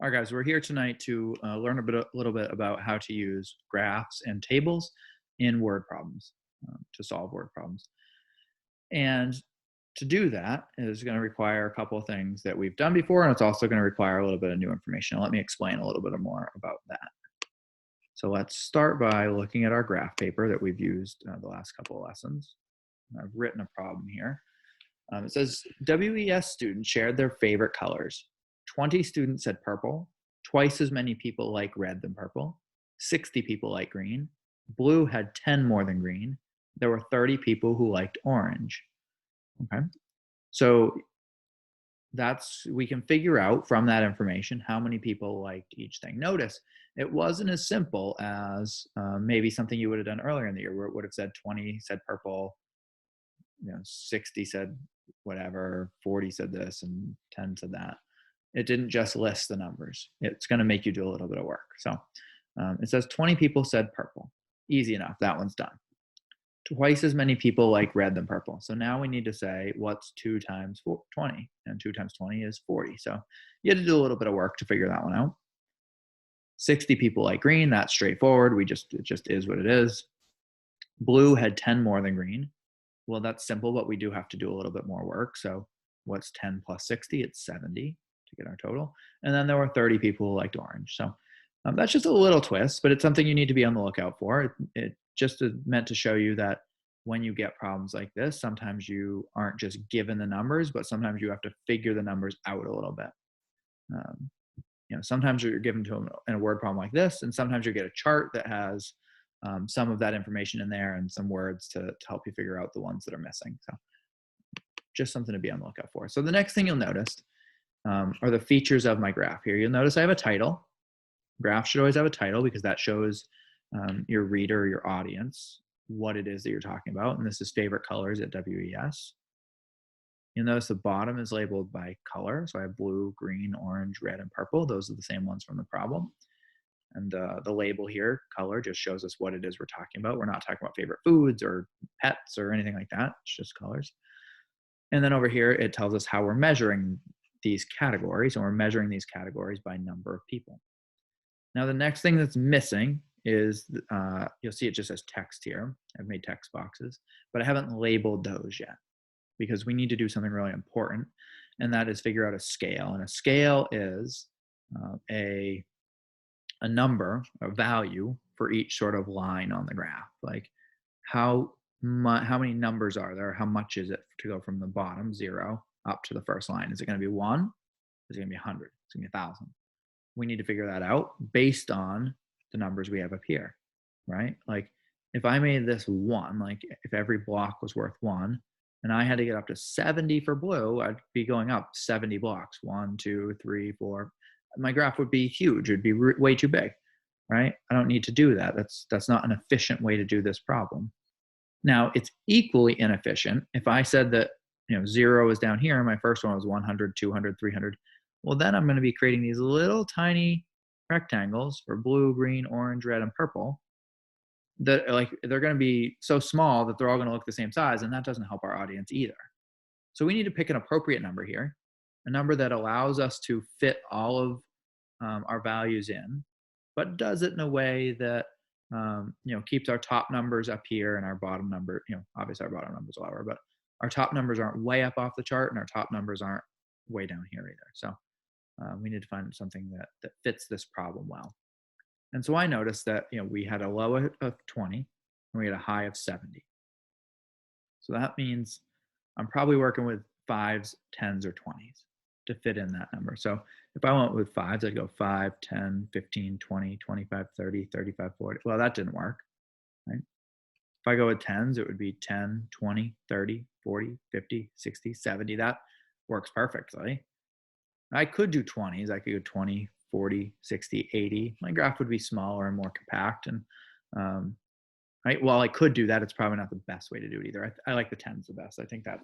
All right, guys, we're here tonight to learn a little bit about how to use graphs and tables in word problems to solve word problems. And to do that is going to require a couple of things that we've done before, and it's also going to require a little bit of new information. Let me explain a little bit more about that. So let's start by looking at our graph paper that we've used the last couple of lessons. I've written a problem here. It says WES students shared their favorite colors. 20 students said purple, twice as many people like red than purple, 60 people like green, blue had 10 more than green, there were 30 people who liked orange. Okay, so we can figure out from that information how many people liked each thing. Notice it wasn't as simple as maybe something you would have done earlier in the year where it would have said 20 said purple, 60 said whatever, 40 said this, and 10 said that. It didn't just list the numbers. It's going to make you do a little bit of work. So it says 20 people said purple. Easy enough. That one's done. Twice as many people like red than purple. So now we need to say what's 2 times 20, and 2 times 20 is 40. So you had to do a little bit of work to figure that one out. 60 people like green. That's straightforward. It just is what it is. Blue had 10 more than green. Well, that's simple, but we do have to do a little bit more work. So what's 10 plus 60? It's 70 to get our total. And then there were 30 people who liked orange. So that's just a little twist, but it's something you need to be on the lookout for. It just is meant to show you that when you get problems like this, sometimes you aren't just given the numbers, but sometimes you have to figure the numbers out a little bit. Sometimes you're given to in a word problem like this, and sometimes you get a chart that has some of that information in there and some words to help you figure out the ones that are missing. So just something to be on the lookout for. So the next thing you'll notice are the features of my graph here. You'll notice I have a title. Graph should always have a title because that shows your reader or your audience what it is that you're talking about. And this is favorite colors at WES. You'll notice the bottom is labeled by color. So I have blue, green, orange, red, and purple. Those are the same ones from the problem. And the label here, color, just shows us what it is we're talking about. We're not talking about favorite foods or pets or anything like that. It's just colors. And then over here, it tells us how we're measuring these categories, and we're measuring these categories by number of people. Now, the next thing that's missing is, you'll see it just says text here. I've made text boxes, but I haven't labeled those yet because we need to do something really important, and that is figure out a scale. And a scale is a number, a value for each sort of line on the graph. Like how many numbers are there? How much is it to go from the bottom, 0, up to the first line? Is it going to be 1? Is it going to be 100? It's going to be 1,000. We need to figure that out based on the numbers we have up here, right? Like if I made this 1, like if every block was worth 1, and I had to get up to 70 for blue, I'd be going up 70 blocks. 1, 2, 3, 4. My graph would be huge. It'd be way too big, right? I don't need to do that. That's not an efficient way to do this problem. Now, it's equally inefficient if I said that 0 is down here. My first one was 100, 200, 300. Well, then I'm going to be creating these little tiny rectangles for blue, green, orange, red, and purple that they're going to be so small that they're all going to look the same size, and that doesn't help our audience either. So we need to pick an appropriate number here, a number that allows us to fit all of our values in, but does it in a way that keeps our top numbers up here and our bottom number, obviously our bottom number is lower, but our top numbers aren't way up off the chart and our top numbers aren't way down here either. So we need to find something that fits this problem well. And so I noticed that we had a low of 20 and we had a high of 70. So that means I'm probably working with 5s, 10s, or 20s to fit in that number. So if I went with 5s, I'd go 5, 10, 15, 20, 25, 30, 35, 40. Well, that didn't work, right? If I go with 10s, it would be 10, 20, 30, 40, 50, 60, 70. That works perfectly. I could do 20s. I could go 20, 40, 60, 80. My graph would be smaller and more compact. And right, while I could do that, it's probably not the best way to do it either. I like the 10s the best. I think that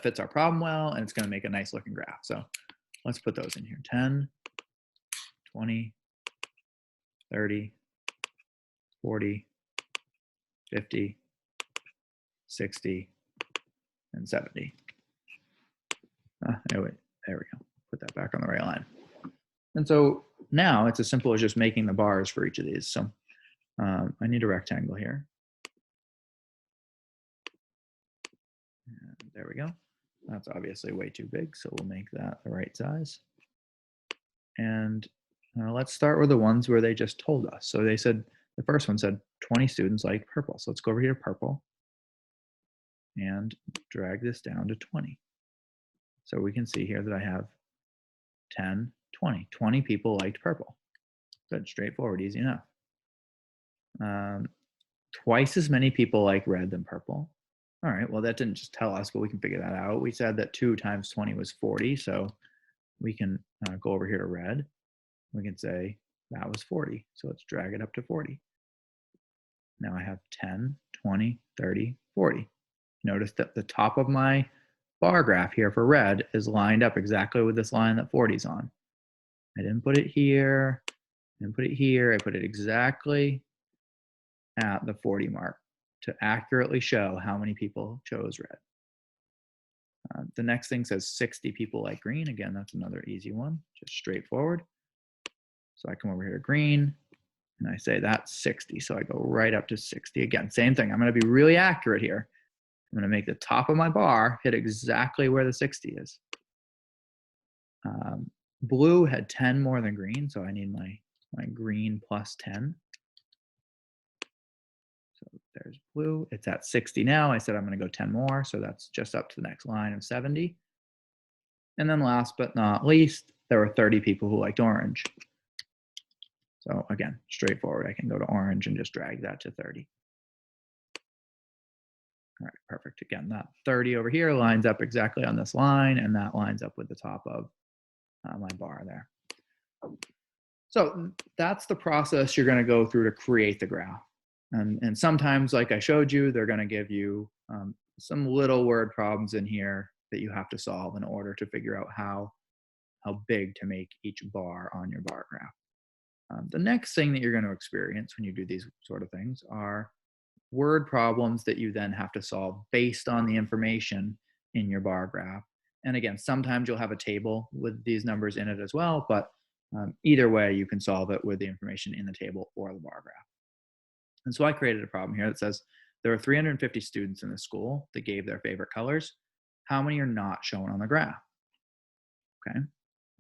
fits our problem well, and it's going to make a nice looking graph. So let's put those in here. 10, 20, 30, 40, 50, 60, and 70. Anyway, there we go. Put that back on the right line. And so now it's as simple as just making the bars for each of these. So I need a rectangle here. And there we go. That's obviously way too big, so we'll make that the right size. And let's start with the ones where they just told us. So they said, the first one said 20 students like purple. So let's go over here to purple and drag this down to 20. So we can see here that I have 10, 20. 20 people liked purple. Good, straightforward, easy enough. Twice as many people like red than purple. All right, well, that didn't just tell us, but we can figure that out. We said that 2 times 20 was 40, so we can go over here to red. We can say that was 40, so let's drag it up to 40. Now I have 10, 20, 30, 40. Notice that the top of my bar graph here for red is lined up exactly with this line that 40 is on. I didn't put it here, I didn't put it here, I put it exactly at the 40 mark to accurately show how many people chose red. The next thing says 60 people like green. Again, that's another easy one, just straightforward. So I come over here to green and I say that's 60. So I go right up to 60. Again, same thing. I'm going to be really accurate here. I'm going to make the top of my bar hit exactly where the 60 is. Blue had 10 more than green, so I need my green plus 10. So there's blue. It's at 60 now. I said I'm going to go 10 more, so that's just up to the next line of 70. And then last but not least, there were 30 people who liked orange. So again, straightforward. I can go to orange and just drag that to 30. All right, perfect. Again, that 30 over here lines up exactly on this line, and that lines up with the top of my bar there. So that's the process you're going to go through to create the graph. And sometimes, like I showed you, they're going to give you some little word problems in here that you have to solve in order to figure out how big to make each bar on your bar graph. The next thing that you're going to experience when you do these sort of things are word problems that you then have to solve based on the information in your bar graph. And again, sometimes you'll have a table with these numbers in it as well, but either way, you can solve it with the information in the table or the bar graph. And so I created a problem here that says there are 350 students in the school that gave their favorite colors. How many are not shown on the graph? Okay,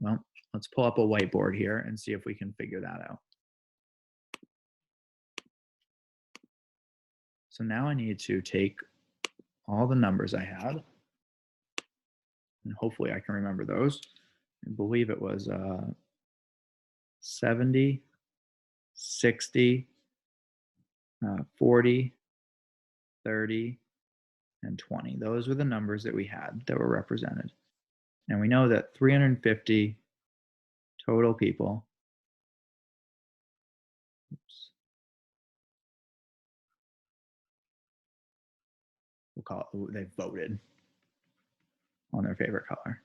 well, let's pull up a whiteboard here and see if we can figure that out. So now I need to take all the numbers I had, and hopefully I can remember those. I believe it was 70, 60, 40, 30, and 20. Those were the numbers that we had that were represented. And we know that 350 total people, we'll call it, they voted on their favorite color.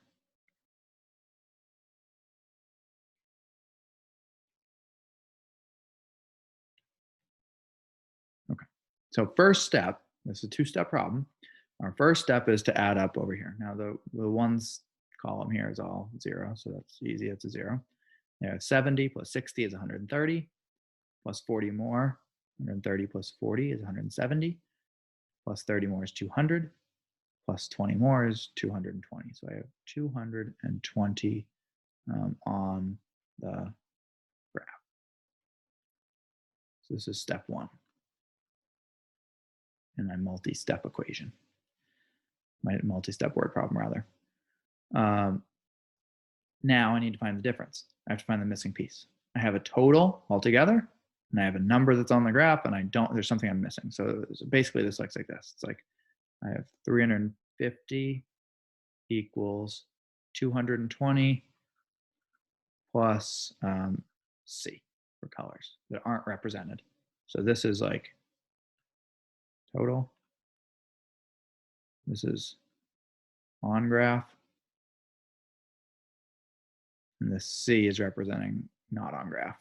Okay, so first step, this is a two-step problem. Our first step is to add up over here. Now the ones column here is all 0, so that's easy, it's a 0. Yeah, 70 plus 60 is 130, plus 40 more, 130 plus 40 is 170, plus 30 more is 200, plus 20 more is 220. So I have 220 on the graph. So this is step 1 in my multi-step equation, my multi-step word problem rather. Now I need to find the difference. I have to find the missing piece. I have a total altogether, and I have a number that's on the graph, and there's something I'm missing. So basically this looks like this. It's like I have 350 equals 220 plus C for colors that aren't represented. So this is like total. This is on graph. And this C is representing not on graph.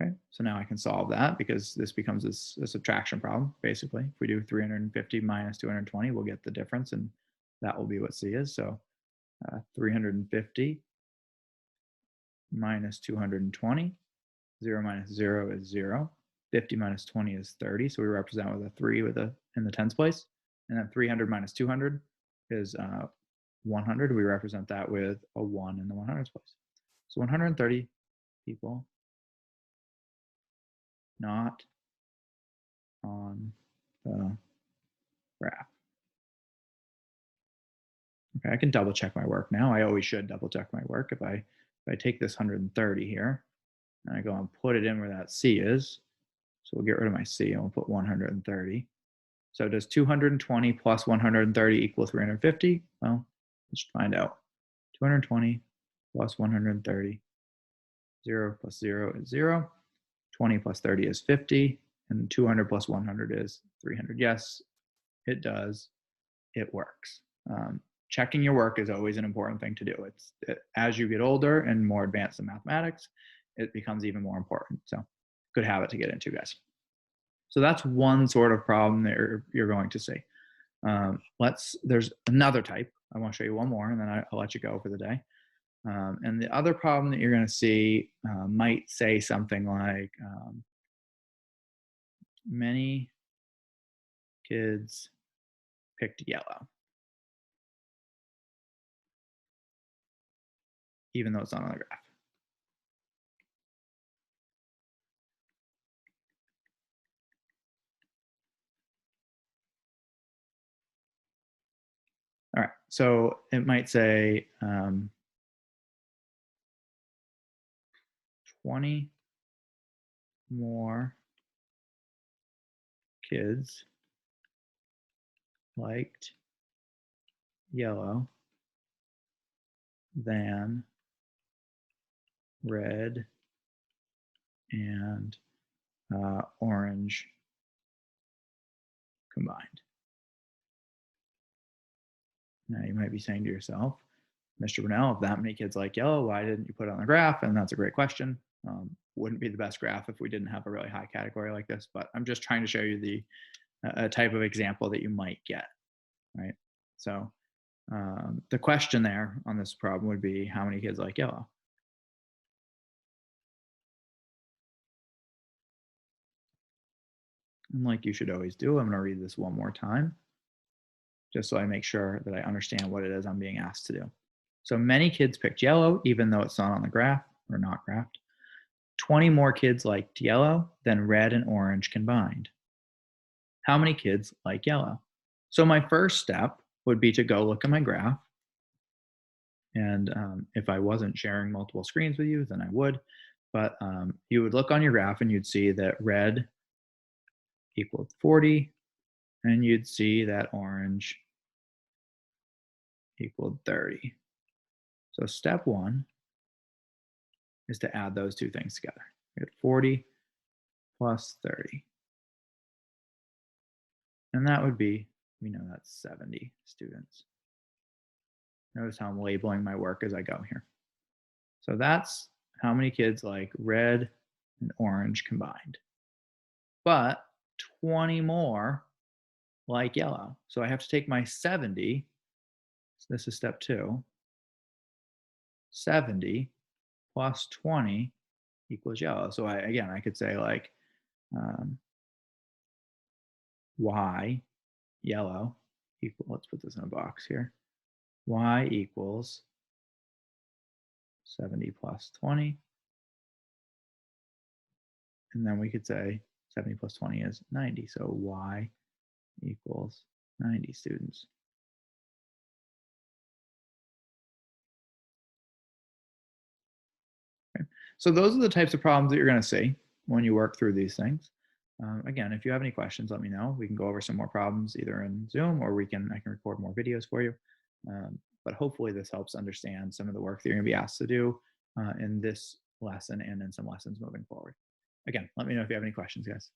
Okay, so now I can solve that because this becomes a subtraction problem, basically. If we do 350 minus 220, we'll get the difference, and that will be what C is. So 350 minus 220. 0 minus 0 is 0. 50 minus 20 is 30. So we represent with a 3 in the tens place. And then 300 minus 200 is 100. We represent that with a 1 in the 100s place. So 130 people not on the graph. Okay, I can double check my work now. I always should double check my work. If I take this 130 here and I go and put it in where that C is, so we'll get rid of my C and we'll put 130. So does 220 plus 130 equal 350? Well, let's find out. 220 plus 130. 0 plus 0 is 0. 20 plus 30 is 50. And 200 plus 100 is 300. Yes, it does. It works. Checking your work is always an important thing to do. As you get older and more advanced in mathematics, it becomes even more important. So good habit to get into, guys. So that's one sort of problem that you're going to see. There's another type. I want to show you one more, and then I'll let you go for the day. And the other problem that you're going to see might say something like, many kids picked yellow, even though it's not on the graph. All right, so it might say 20 more kids liked yellow than red and orange combined. Now you might be saying to yourself, Mr. Brunel, if that many kids like yellow, why didn't you put it on the graph? And that's a great question. Wouldn't be the best graph if we didn't have a really high category like this, but I'm just trying to show you a type of example that you might get, right? So the question there on this problem would be, how many kids like yellow? And like you should always do, I'm going to read this one more time, just so I make sure that I understand what it is I'm being asked to do. So many kids picked yellow, even though it's not on the graph or not graphed. 20 more kids liked yellow than red and orange combined. How many kids like yellow? So my first step would be to go look at my graph. And if I wasn't sharing multiple screens with you, then I would. But you would look on your graph and you'd see that red equaled 40, and you'd see that orange equaled 30. So step one is to add those two things together. We get 40 plus 30. And that would be, we know that's 70 students. Notice how I'm labeling my work as I go here. So that's how many kids like red and orange combined. But 20 more like yellow. So I have to take my 70, so this is step 2, 70 plus 20 equals yellow. So I could say like y yellow equal, let's put this in a box here, y equals 70 plus 20. And then we could say 70 plus 20 is 90. So y equals 90 students. Okay. So those are the types of problems that you're going to see when you work through these things. Again, if you have any questions, let me know. We can go over some more problems either in Zoom, or I can record more videos for you. But hopefully this helps understand some of the work that you're going to be asked to do in this lesson and in some lessons moving forward. Again, let me know if you have any questions, guys.